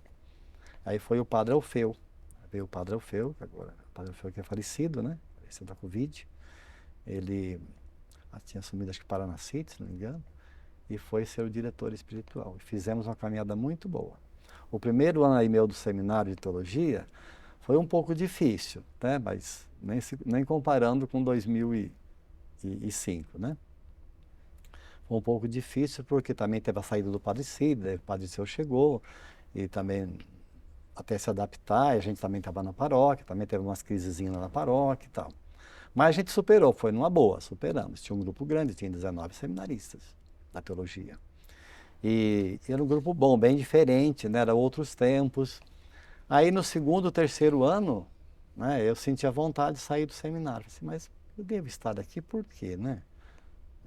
Aí foi o Padre Alfeu. Veio o Padre Alfeu, que agora o Padre Alfeu que é falecido, né? Falecido da Covid. Ele tinha assumido, acho que Paranacite, se não me engano, e foi ser o diretor espiritual. E fizemos uma caminhada muito boa. O primeiro ano e meio do seminário de teologia foi um pouco difícil, né? Mas nem comparando com 2005, né? Foi um pouco difícil porque também teve a saída do Padre Cida, o Padre Seu chegou, e também até se adaptar, a gente também estava na paróquia, também teve umas crisezinhas na paróquia e tal. Mas a gente superou, foi numa boa, superamos. Tinha um grupo grande, tinha 19 seminaristas da teologia. E era um grupo bom, bem diferente, né? Era outros tempos. Aí no segundo, terceiro ano, né, eu senti a vontade de sair do seminário. Falei assim, mas eu devo estar aqui por quê, né?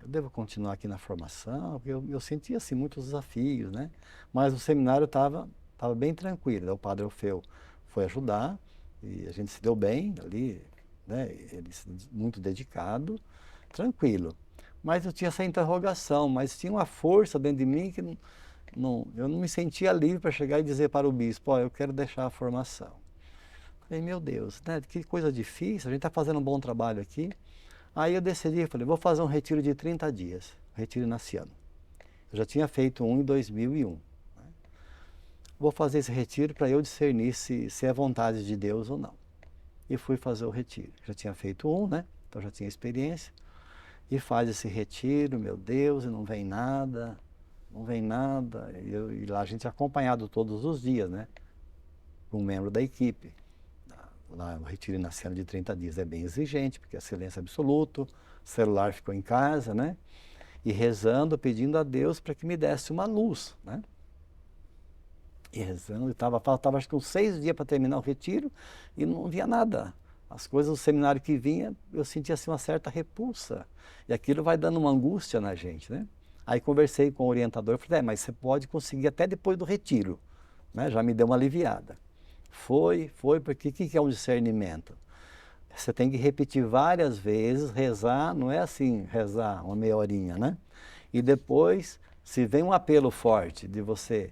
Eu devo continuar aqui na formação, porque eu sentia assim, muitos desafios, né? Mas o seminário estava bem tranquilo. O Padre Alfeu foi ajudar e a gente se deu bem ali, né? Ele muito dedicado, tranquilo. Mas eu tinha essa interrogação, mas tinha uma força dentro de mim que eu não me sentia livre para chegar e dizer para o bispo, ó, eu quero deixar a formação. Falei, meu Deus, né? Que coisa difícil, a gente está fazendo um bom trabalho aqui. Aí eu decidi, falei, vou fazer um retiro de 30 dias, retiro inaciano. Eu já tinha feito um em 2001. Né? Vou fazer esse retiro para eu discernir se é vontade de Deus ou não. E fui fazer o retiro. Já tinha feito um, né? Então já tinha experiência. E faz esse retiro, meu Deus, e não vem nada, não vem nada. E lá a gente é acompanhado todos os dias, né? Um membro da equipe. Lá o retiro inaciano de 30 dias é bem exigente, porque é silêncio absoluto, o celular ficou em casa, né? E rezando, pedindo a Deus para que me desse uma luz, né? E rezando, faltava acho que uns 6 dias para terminar o retiro e não via nada. As coisas do seminário que vinha, eu sentia assim uma certa repulsa. E aquilo vai dando uma angústia na gente, né? Aí conversei com o orientador, falei, mas você pode conseguir até depois do retiro, né? Já me deu uma aliviada. Foi, porque o que é um discernimento? Você tem que repetir várias vezes, rezar, não é assim, rezar uma meia horinha, né? E depois, se vem um apelo forte de você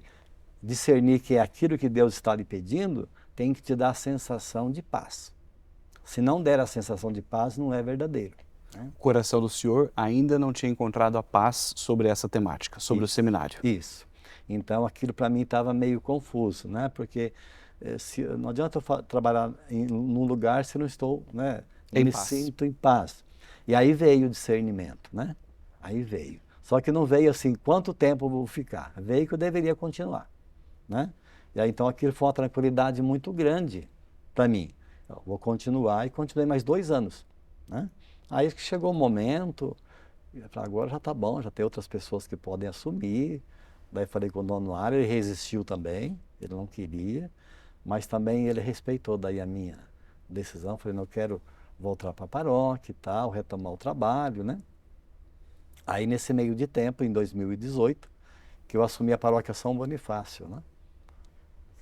discernir que é aquilo que Deus está lhe pedindo, tem que te dar a sensação de paz. Se não der a sensação de paz, não é verdadeiro, né? O coração do senhor ainda não tinha encontrado a paz sobre essa temática, sobre o seminário. Isso. Então, aquilo para mim estava meio confuso, né? Porque não adianta eu trabalhar num lugar se não estou, né? Não me sinto em paz. E aí veio o discernimento, né? Aí veio. Só que não veio assim, quanto tempo eu vou ficar? Veio que eu deveria continuar, né? E aí, então, aquilo foi uma tranquilidade muito grande para mim. Eu vou continuar e continuei mais 2 anos, né? Aí que chegou o momento, eu falei, agora já está bom, já tem outras pessoas que podem assumir. Daí falei com o dono Mário, ele resistiu também, ele não queria, mas também ele respeitou daí a minha decisão. Falei, não, eu quero voltar para a paróquia e tal, retomar o trabalho, né? Aí nesse meio de tempo, em 2018, que eu assumi a paróquia São Bonifácio, né?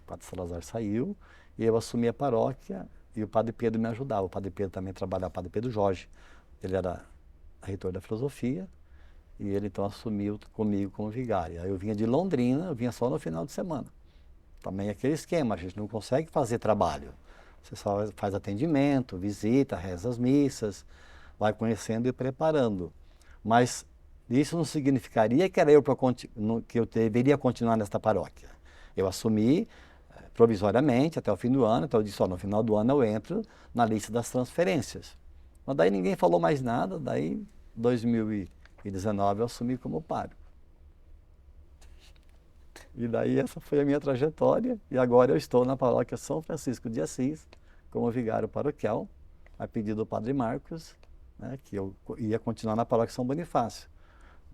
O padre Salazar saiu e eu assumi a paróquia e o padre Pedro me ajudava. O padre Pedro também trabalhava, o padre Pedro Jorge, ele era reitor da filosofia. E ele então assumiu comigo como vigário. Aí eu vinha de Londrina, eu vinha só no final de semana. Também aquele esquema, a gente não consegue fazer trabalho. Você só faz atendimento, visita, reza as missas, vai conhecendo e preparando. Mas isso não significaria que era que eu deveria continuar nesta paróquia. Eu assumi provisoriamente até o fim do ano, então eu disse, no final do ano eu entro na lista das transferências. Mas daí ninguém falou mais nada, daí 2019 eu assumi como pároco. E daí essa foi a minha trajetória e agora eu estou na paróquia São Francisco de Assis como vigário paroquial, a pedido do padre Marcos, né, que eu ia continuar na paróquia São Bonifácio.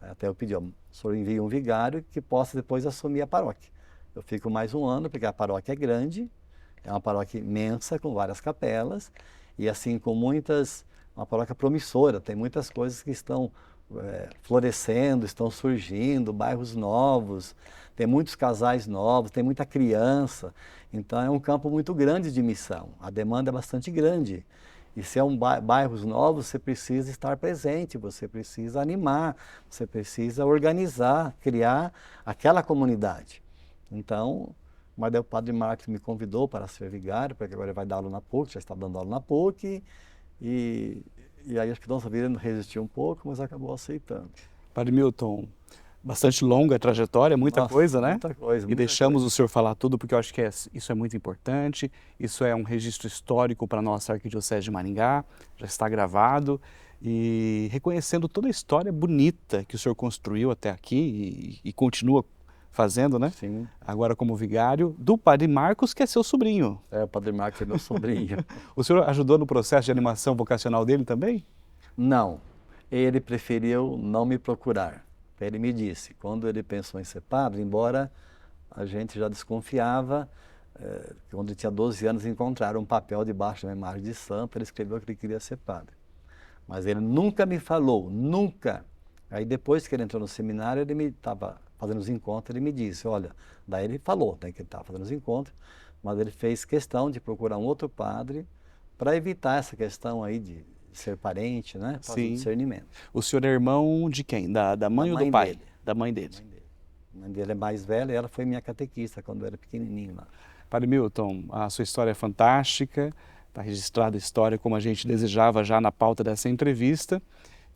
Até eu pedi, o senhor envia um vigário que possa depois assumir a paróquia. Eu fico mais 1 ano porque a paróquia é grande, é uma paróquia imensa com várias capelas e assim com uma paróquia promissora, tem muitas coisas que estão florescendo, estão surgindo, bairros novos, tem muitos casais novos, tem muita criança. Então é um campo muito grande de missão, a demanda é bastante grande. E se é bairros novos, você precisa estar presente, você precisa animar, você precisa organizar, criar aquela comunidade. Então, mas daí o padre Marcos me convidou para ser vigário, porque agora ele vai dar aula na PUC, já está dando aula na PUC, e aí acho que Dom Saverio resistiu um pouco, mas acabou aceitando. Padre Milton, bastante longa a trajetória, muita coisa, né? Muita coisa. E deixamos o senhor falar tudo, porque eu acho que isso é muito importante, isso é um registro histórico para a nossa Arquidiocese de Maringá, já está gravado, e reconhecendo toda a história bonita que o senhor construiu até aqui e continua fazendo, né? Sim. Agora como vigário, do Padre Marcos, que é seu sobrinho. O Padre Marcos é meu sobrinho. O senhor ajudou no processo de animação vocacional dele também? Não, ele preferiu não me procurar. Ele me disse, quando ele pensou em ser padre, embora a gente já desconfiava, quando ele tinha 12 anos encontraram um papel debaixo de uma imagem de santo, ele escreveu que ele queria ser padre. Mas ele nunca me falou, nunca. Aí depois que ele entrou no seminário, ele me estava fazendo os encontros, ele me disse, olha, daí ele falou, né, que ele estava fazendo os encontros, mas ele fez questão de procurar um outro padre para evitar essa questão aí de ser parente, né, fazer o discernimento. O senhor é irmão de quem? Da mãe ou do pai? Dele. Da mãe dele. A mãe dele é mais velha e ela foi minha catequista quando eu era pequenininho lá. Padre Milton, a sua história é fantástica, está registrada a história como a gente desejava já na pauta dessa entrevista.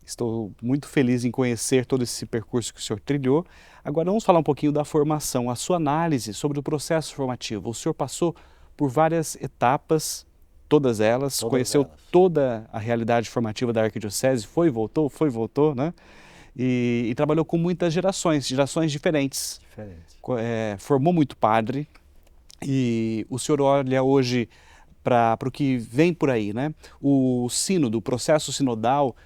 Estou muito feliz em conhecer todo esse percurso que o senhor trilhou. Agora vamos falar um pouquinho da formação, a sua análise sobre o processo formativo. O senhor passou por várias etapas, todas elas, conheceu toda a realidade formativa da Arquidiocese, foi e voltou, né? E trabalhou com muitas gerações diferentes. Formou muito padre e o senhor olha hoje para o que vem por aí, né? O sínodo, o processo sinodal,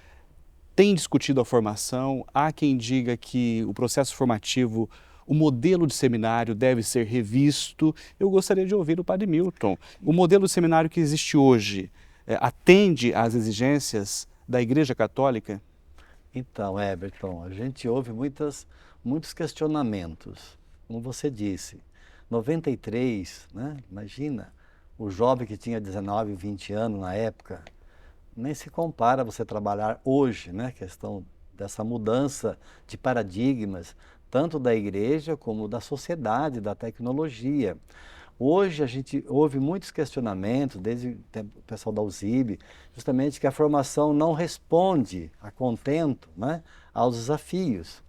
tem discutido a formação, há quem diga que o processo formativo, o modelo de seminário deve ser revisto. Eu gostaria de ouvir o Padre Milton. O modelo de seminário que existe hoje, atende às exigências da Igreja Católica? Então, Everton, a gente ouve muitos questionamentos. Como você disse, 93, né? Imagina, o jovem que tinha 19, 20 anos na época, nem se compara a você trabalhar hoje, né? Questão dessa mudança de paradigmas, tanto da igreja como da sociedade, da tecnologia. Hoje a gente ouve muitos questionamentos, desde o pessoal da USIB, justamente que a formação não responde a contento, né, aos desafios.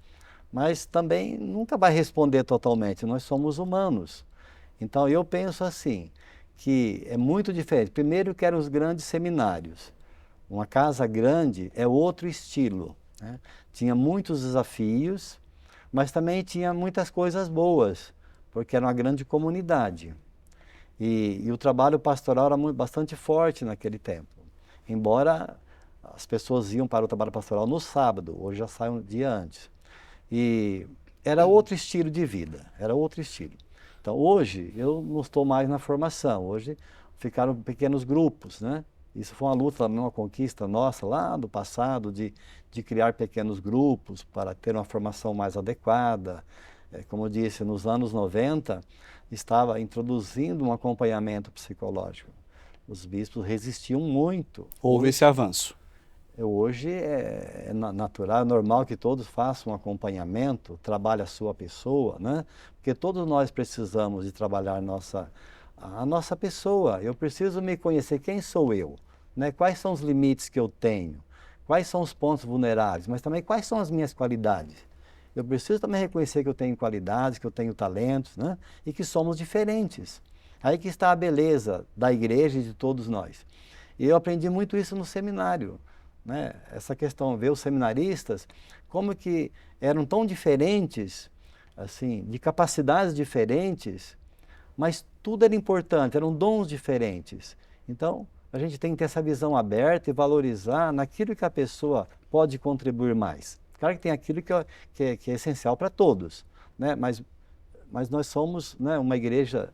Mas também nunca vai responder totalmente, nós somos humanos. Então eu penso assim, que é muito diferente. Primeiro que eram os grandes seminários. Uma casa grande é outro estilo, né? Tinha muitos desafios, mas também tinha muitas coisas boas, porque era uma grande comunidade. E o trabalho pastoral era bastante forte naquele tempo. Embora as pessoas iam para o trabalho pastoral no sábado, hoje já sai um dia antes. E era outro estilo de vida, era outro estilo. Então hoje eu não estou mais na formação, hoje ficaram pequenos grupos, né? Isso foi uma luta, uma conquista nossa lá do passado, de criar pequenos grupos para ter uma formação mais adequada. Como eu disse, nos anos 90, estava introduzindo um acompanhamento psicológico. Os bispos resistiam muito. Houve esse avanço. Hoje é natural, é normal que todos façam um acompanhamento, trabalhe a sua pessoa, né? Porque todos nós precisamos de trabalhar a nossa pessoa. Eu preciso me conhecer quem sou eu, né? Quais são os limites que eu tenho, quais são os pontos vulneráveis, mas também quais são as minhas qualidades. Eu preciso também reconhecer que eu tenho qualidades, que eu tenho talentos, né? E que somos diferentes. Aí que está a beleza da igreja e de todos nós. E eu aprendi muito isso no seminário, né? Essa questão, ver os seminaristas, como que eram tão diferentes, assim, de capacidades diferentes, mas tudo era importante, eram dons diferentes. Então, a gente tem que ter essa visão aberta e valorizar naquilo que a pessoa pode contribuir mais. Claro que tem aquilo que é essencial para todos, né? Mas nós somos, né, uma igreja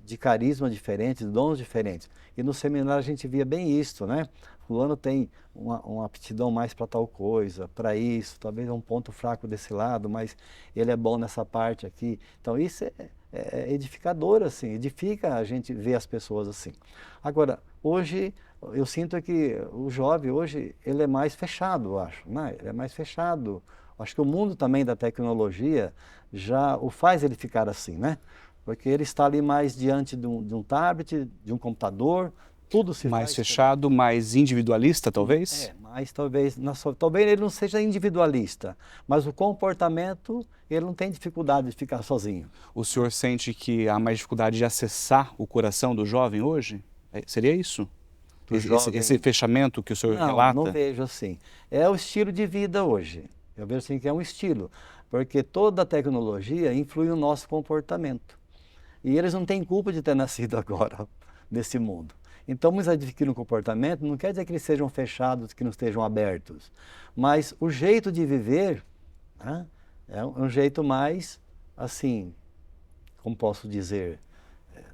de carisma diferentes, dons diferentes. E no seminário a gente via bem isso, né? Fulano tem uma aptidão mais para tal coisa, para isso, talvez é um ponto fraco desse lado, mas ele é bom nessa parte aqui. Então isso é edificador, assim, edifica a gente ver as pessoas assim. Agora, hoje, eu sinto que o jovem hoje, ele é mais fechado, eu acho, né? Ele é mais fechado. Acho que o mundo também da tecnologia já o faz ele ficar assim, né? Porque ele está ali mais diante de um tablet, de um computador, tudo se mais faz fechado, mais individualista, talvez? mas talvez, talvez ele não seja individualista, mas o comportamento, ele não tem dificuldade de ficar sozinho. O senhor sente que há mais dificuldade de acessar o coração do jovem hoje? Seria isso? Esse fechamento que o senhor relata? Não vejo assim. É o estilo de vida hoje. Eu vejo assim que é um estilo, porque toda a tecnologia influi no nosso comportamento. E eles não têm culpa de ter nascido agora, nesse mundo. Então, eles adquirem um comportamento, não quer dizer que eles sejam fechados, que não estejam abertos. Mas o jeito de viver, né, é um jeito mais, assim, como posso dizer,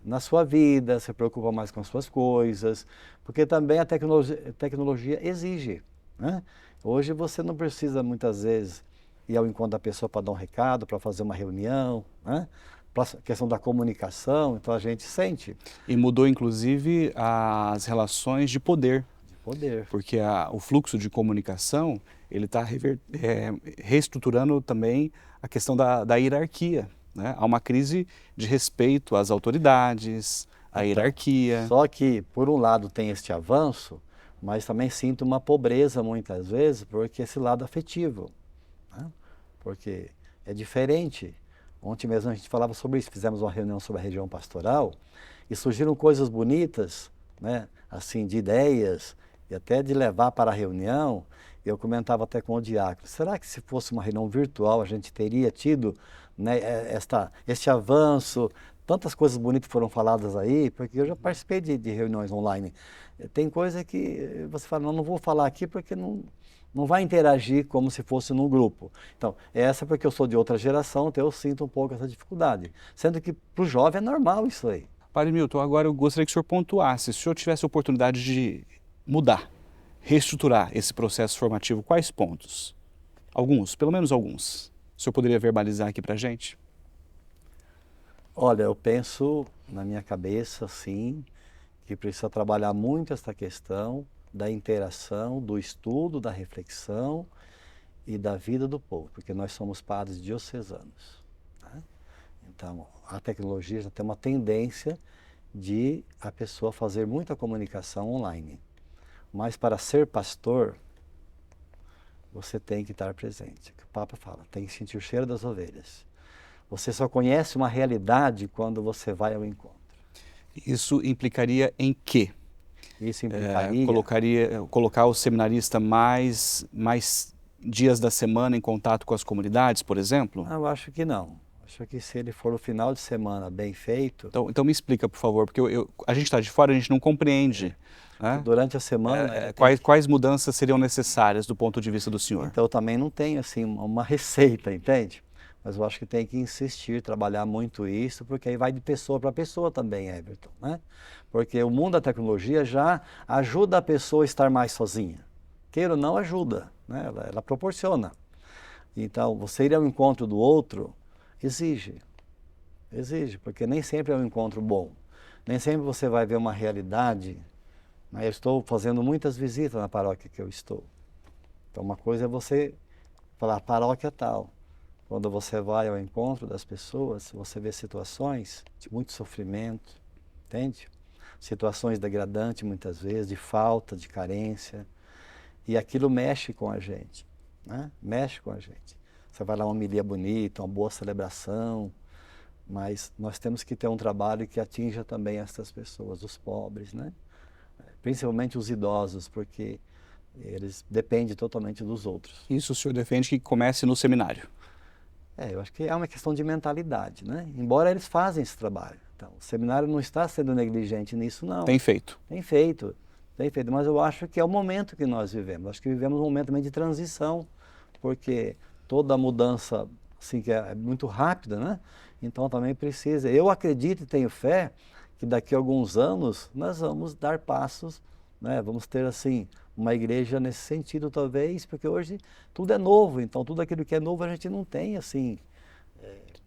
na sua vida, se preocupa mais com as suas coisas, porque também a tecnologia exige, né? Hoje você não precisa, muitas vezes, ir ao encontro da pessoa para dar um recado, para fazer uma reunião, né? Para a questão da comunicação, então a gente sente. E mudou, inclusive, as relações de poder. De poder. Porque o fluxo de comunicação, ele está reestruturando também a questão da hierarquia, né? Há uma crise de respeito às autoridades, à hierarquia. Só que, por um lado, tem este avanço, mas também sinto uma pobreza, muitas vezes, porque esse lado afetivo, né? Porque é diferente. Ontem mesmo a gente falava sobre isso, fizemos uma reunião sobre a região pastoral e surgiram coisas bonitas, né, assim, de ideias e até de levar para a reunião. Eu comentava até com o diácono, será que se fosse uma reunião virtual a gente teria tido, né, este avanço? Tantas coisas bonitas foram faladas aí, porque eu já participei de reuniões online. Tem coisa que você fala, não vou falar aqui porque não vai interagir como se fosse num grupo. Então, essa porque eu sou de outra geração, então eu sinto um pouco essa dificuldade. Sendo que para o jovem é normal isso aí. Padre Milton, agora eu gostaria que o senhor pontuasse, se o senhor tivesse a oportunidade de mudar, reestruturar esse processo formativo, quais pontos? Alguns, pelo menos alguns. O senhor poderia verbalizar aqui para a gente? Olha, eu penso na minha cabeça, sim, que precisa trabalhar muito essa questão da interação, do estudo, da reflexão e da vida do povo, porque nós somos padres diocesanos, né? Então, a tecnologia já tem uma tendência de a pessoa fazer muita comunicação online. Mas para ser pastor, você tem que estar presente. O Papa fala, tem que sentir o cheiro das ovelhas. Você só conhece uma realidade quando você vai ao encontro. Isso implicaria em quê? Isso implicaria... Colocar o seminarista mais dias da semana em contato com as comunidades, por exemplo? Eu acho que não. Acho que se ele for o final de semana bem feito... Então me explica, por favor, porque a gente está de fora, a gente não compreende. Né? Durante a semana... Quais mudanças seriam necessárias do ponto de vista do senhor? Então eu também não tenho assim uma receita, entende? Mas eu acho que tem que insistir, trabalhar muito isso, porque aí vai de pessoa para pessoa também, Everton, né? Porque o mundo da tecnologia já ajuda a pessoa a estar mais sozinha. Queira ou não, ajuda, né? Ela proporciona. Então, você ir ao encontro do outro exige, porque nem sempre é um encontro bom. Nem sempre você vai ver uma realidade, né? Eu estou fazendo muitas visitas na paróquia que eu estou. Então, uma coisa é você falar, paróquia tal. Quando você vai ao encontro das pessoas, você vê situações de muito sofrimento, entende? Situações degradantes muitas vezes, de falta, de carência. E aquilo mexe com a gente, né? Mexe com a gente. Você vai lá uma homilia bonita, uma boa celebração, mas nós temos que ter um trabalho que atinja também essas pessoas, os pobres, né? Principalmente os idosos, porque eles dependem totalmente dos outros. Isso o senhor defende que comece no seminário? Eu acho que é uma questão de mentalidade, né? Embora eles fazem esse trabalho. Então, o seminário não está sendo negligente nisso, não. Tem feito. Tem feito, mas eu acho que é o momento que nós vivemos. Acho que vivemos um momento também de transição, porque toda mudança, assim, que é muito rápida, né? Então também precisa. Eu acredito e tenho fé que daqui a alguns anos nós vamos dar passos, né? Vamos ter, assim, uma igreja nesse sentido, talvez, porque hoje tudo é novo, então tudo aquilo que é novo a gente não tem, assim,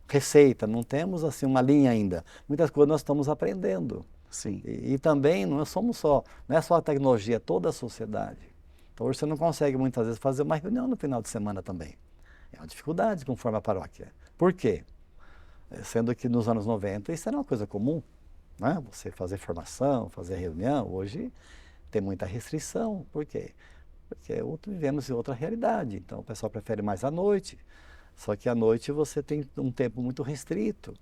receita, não temos, assim, uma linha ainda. Muitas coisas nós estamos aprendendo. Sim. E também não somos não é só a tecnologia, é toda a sociedade. Então hoje você não consegue muitas vezes fazer uma reunião no final de semana também. É uma dificuldade conforme a paróquia. Por quê? Sendo que nos anos 90 isso era uma coisa comum, né? Você fazer formação, fazer reunião, hoje tem muita restrição. Por quê? Porque vivemos em outra realidade. Então o pessoal prefere mais à noite, só que à noite você tem um tempo muito restrito.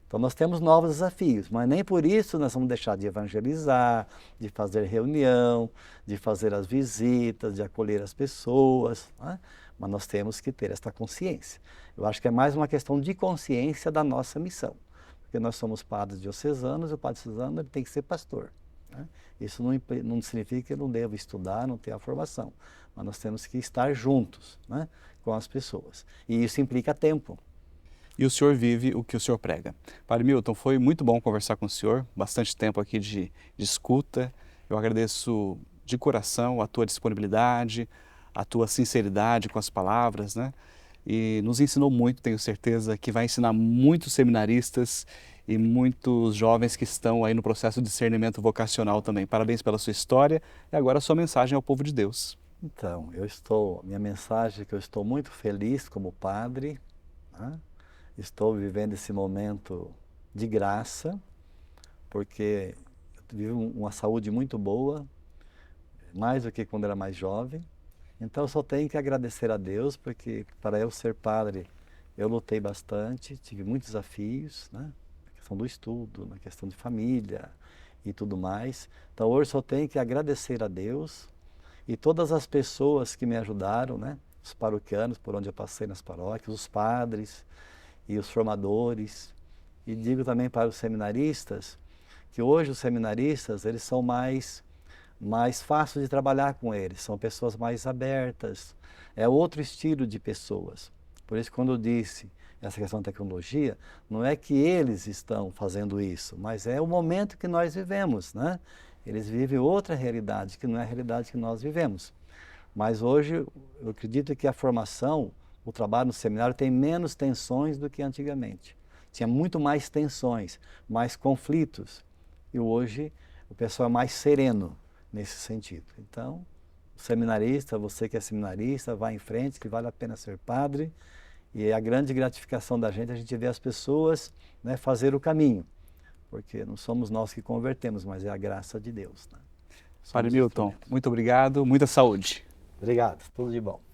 Então nós temos novos desafios, mas nem por isso nós vamos deixar de evangelizar, de fazer reunião, de fazer as visitas, de acolher as pessoas, né? Mas nós temos que ter esta consciência. Eu acho que é mais uma questão de consciência da nossa missão, porque nós somos padres diocesanos e o padre diocesano ele tem que ser pastor, né? Isso não significa que eu não devo estudar, não ter a formação, mas nós temos que estar juntos, né, com as pessoas. E isso implica tempo. E o senhor vive o que o senhor prega. Padre Milton, foi muito bom conversar com o senhor, bastante tempo aqui de escuta. Eu agradeço de coração a tua disponibilidade, a tua sinceridade com as palavras, né? E nos ensinou muito, tenho certeza que vai ensinar muitos seminaristas e muitos jovens que estão aí no processo de discernimento vocacional também. Parabéns pela sua história e agora a sua mensagem ao povo de Deus. Então, minha mensagem é que eu estou muito feliz como padre, né? Estou vivendo esse momento de graça, porque eu vivo uma saúde muito boa, mais do que quando era mais jovem. Então eu só tenho que agradecer a Deus, porque para eu ser padre, eu lutei bastante, tive muitos desafios, né? Na questão do estudo, na questão de família e tudo mais. Então hoje só tenho que agradecer a Deus e todas as pessoas que me ajudaram, né? Os paroquianos, por onde eu passei nas paróquias, os padres e os formadores. E digo também para os seminaristas, que hoje os seminaristas, eles são mais fáceis de trabalhar com eles, são pessoas mais abertas, é outro estilo de pessoas. Por isso, quando eu disse essa questão da tecnologia, não é que eles estão fazendo isso, mas é o momento que nós vivemos, né? Eles vivem outra realidade, que não é a realidade que nós vivemos. Mas hoje, eu acredito que a formação, o trabalho no seminário tem menos tensões do que antigamente. Tinha muito mais tensões, mais conflitos. E hoje, o pessoal é mais sereno nesse sentido. Então, o seminarista, você que é seminarista, vá em frente, que vale a pena ser padre. E a grande gratificação da gente é a gente ver as pessoas, né, fazer o caminho. Porque não somos nós que convertemos, mas é a graça de Deus, né? Padre Milton, muito obrigado, muita saúde. Obrigado, tudo de bom.